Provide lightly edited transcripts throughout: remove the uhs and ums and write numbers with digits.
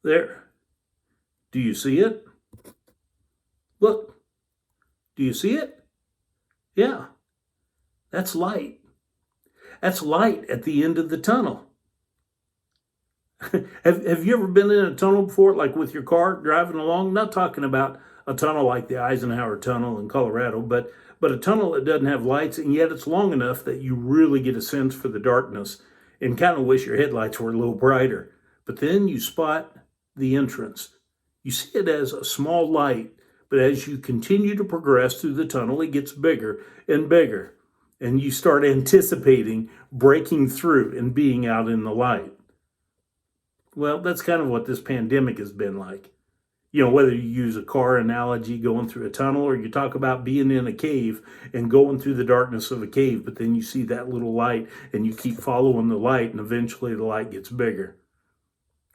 There. Do you see it? Look. Do you see it? Yeah, that's light. That's light at the end of the tunnel. have you ever been in a tunnel before, like with your car driving along? Not talking about a tunnel like the Eisenhower Tunnel in Colorado, but a tunnel that doesn't have lights, and yet it's long enough that you really get a sense for the darkness and kind of wish your headlights were a little brighter. But then you spot the entrance. You see it as a small light, but as you continue to progress through the tunnel, it gets bigger and bigger. And you start anticipating breaking through and being out in the light. Well, that's kind of what this pandemic has been like. You know, whether you use a car analogy going through a tunnel, or you talk about being in a cave and going through the darkness of a cave, but then you see that little light and you keep following the light and eventually the light gets bigger.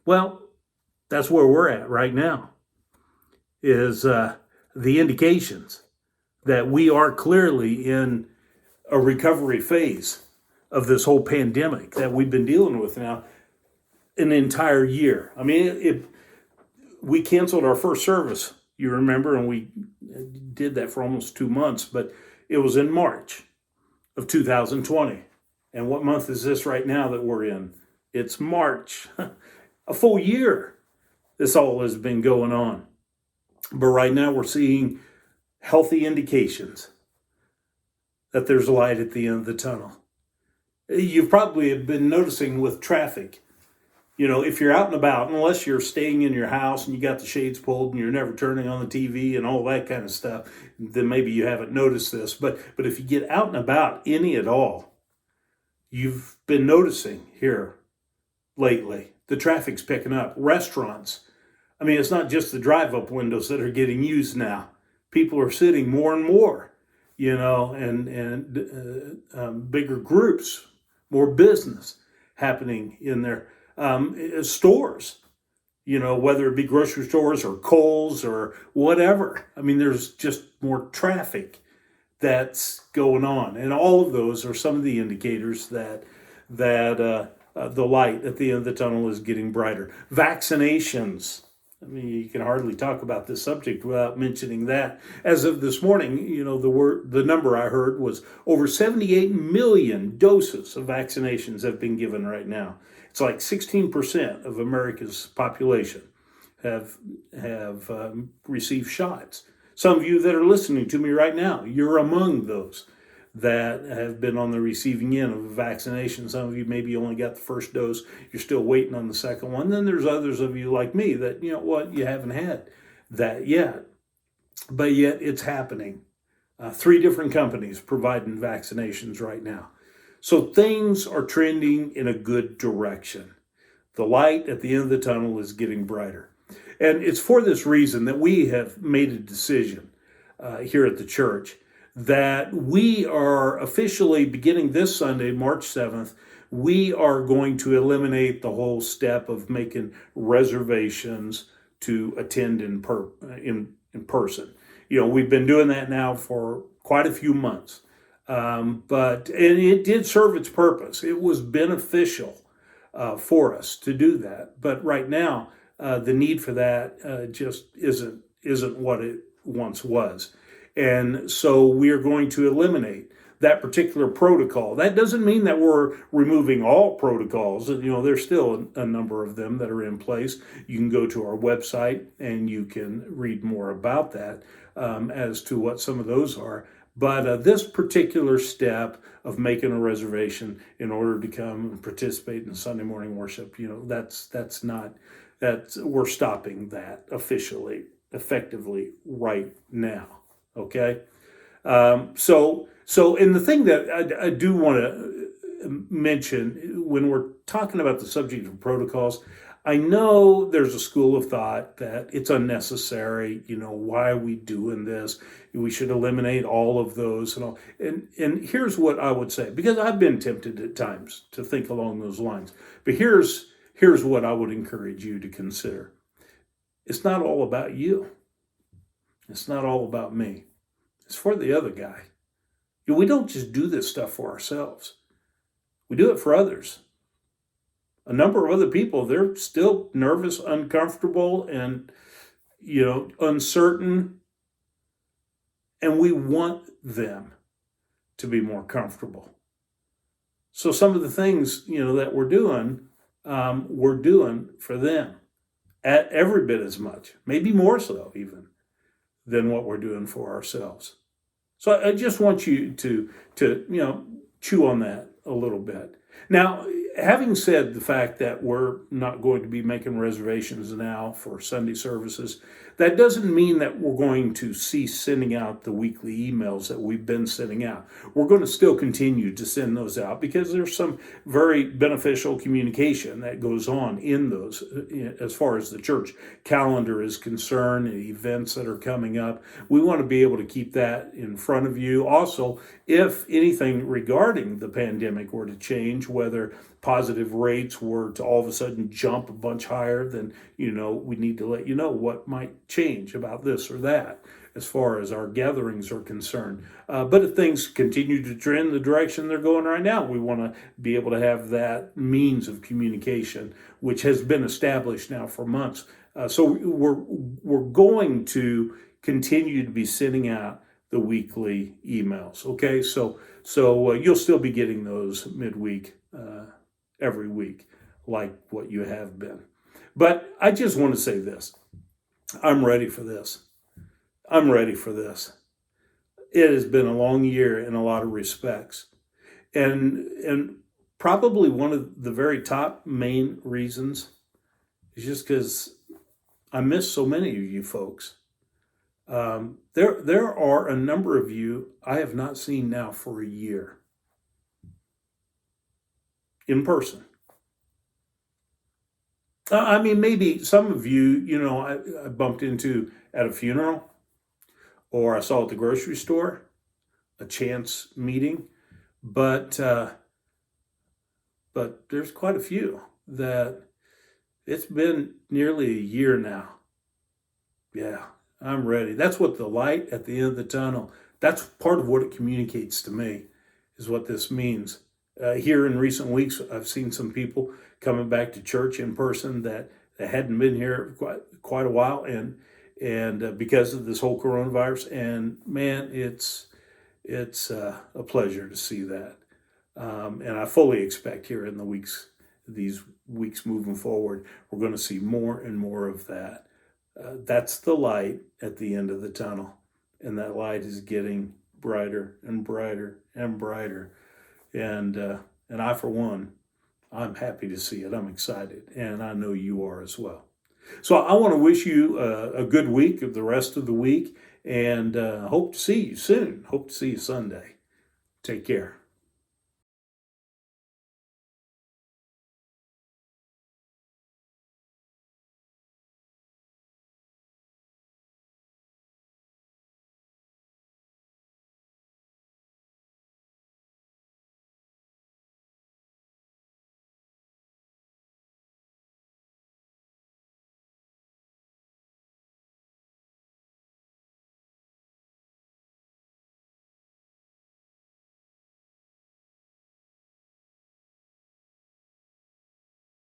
Well, that's where we're at right now, is the indications that we are clearly in a recovery phase of this whole pandemic that we've been dealing with now an entire year. I mean, we canceled our first service, you remember, and we did that for almost 2 months, but it was in March of 2020. And what month is this right now that we're in? It's March. A full year this all has been going on. But right now we're seeing healthy indications that there's light at the end of the tunnel. You've probably been noticing with traffic. You know, if you're out and about, unless you're staying in your house and you got the shades pulled and you're never turning on the TV and all that kind of stuff, then maybe you haven't noticed this. But if you get out and about any at all, you've been noticing here lately, the traffic's picking up. Restaurants. I mean, it's not just the drive-up windows that are getting used now. People are sitting more and more, you know, and bigger groups, more business happening in there. Stores, you know, whether it be grocery stores or Kohl's or whatever. I mean, there's just more traffic that's going on, and all of those are some of the indicators that the light at the end of the tunnel is getting brighter. Vaccinations. I mean, you can hardly talk about this subject without mentioning that. As of this morning, you know, the number I heard was over 78 million doses of vaccinations have been given right now. It's like 16% of America's population have received shots. Some of you that are listening to me right now, you're among those that have been on the receiving end of a vaccination. Some of you maybe only got the first dose. You're still waiting on the second one. Then there's others of you like me that, you know what, you haven't had that yet. But yet it's happening. 3 different companies providing vaccinations right now. So things are trending in a good direction. The light at the end of the tunnel is getting brighter. And it's for this reason that we have made a decision here at the church that we are officially, beginning this Sunday, March 7th, we are going to eliminate the whole step of making reservations to attend in person. You know, we've been doing that now for quite a few months. And it did serve its purpose. It was beneficial for us to do that. But right now, the need for that just isn't what it once was. And so we are going to eliminate that particular protocol. That doesn't mean that we're removing all protocols. You know, there's still a number of them that are in place. You can go to our website and you can read more about that as to what some of those are. But this particular step of making a reservation in order to come and participate in Sunday morning worship, you know, we're stopping that officially, effectively right now. Okay. So and the thing that I do want to mention when we're talking about the subject of protocols, I know there's a school of thought that it's unnecessary. You know, why are we doing this? We should eliminate all of those and all. And here's what I would say, because I've been tempted at times to think along those lines. But here's what I would encourage you to consider. It's not all about you. It's not all about me. It's for the other guy. We don't just do this stuff for ourselves. We do it for others. a number of other people, they're still nervous, uncomfortable, and, uncertain. And we want them to be more comfortable. So some of the things, that we're doing for them at every bit as much, maybe more so even than what we're doing for ourselves. So I just want you to chew on that a little bit. Now, having said the fact that we're not going to be making reservations now for Sunday services, that doesn't mean that we're going to cease sending out the weekly emails that we've been sending out. We're going to still continue to send those out because there's some very beneficial communication that goes on in those as far as the church calendar is concerned, and events that are coming up. We want to be able to keep that in front of you. Also, if anything regarding the pandemic were to change, whether positive rates were to all of a sudden jump a bunch higher, then we need to let you know what might change about this or that as far as our gatherings are concerned. But if things continue to trend the direction they're going right now, we want to be able to have that means of communication, which has been established now for months. So we're going to continue to be sending out the weekly emails. Okay, so you'll still be getting those midweek every week, like what you have been. But I just want to say this: I'm ready for this. I'm ready for this. It has been a long year in a lot of respects, and probably one of the very top main reasons is just because I miss so many of you folks. There are a number of you I have not seen now for a year in person. I mean, maybe some of you, I bumped into at a funeral, or I saw at the grocery store, a chance meeting, but there's quite a few that it's been nearly a year now. Yeah, I'm ready. That's what the light at the end of the tunnel, that's part of what it communicates to me, is what this means. Here in recent weeks, I've seen some people coming back to church in person that hadn't been here quite a while, and because of this whole coronavirus. And man, it's a pleasure to see that, and I fully expect here in these weeks moving forward, we're going to see more and more of that. That's the light at the end of the tunnel, and that light is getting brighter and brighter and brighter. And I, for one, I'm happy to see it. I'm excited, and I know you are as well. So I want to wish you a good week of the rest of the week, and hope to see you soon. Hope to see you Sunday. Take care.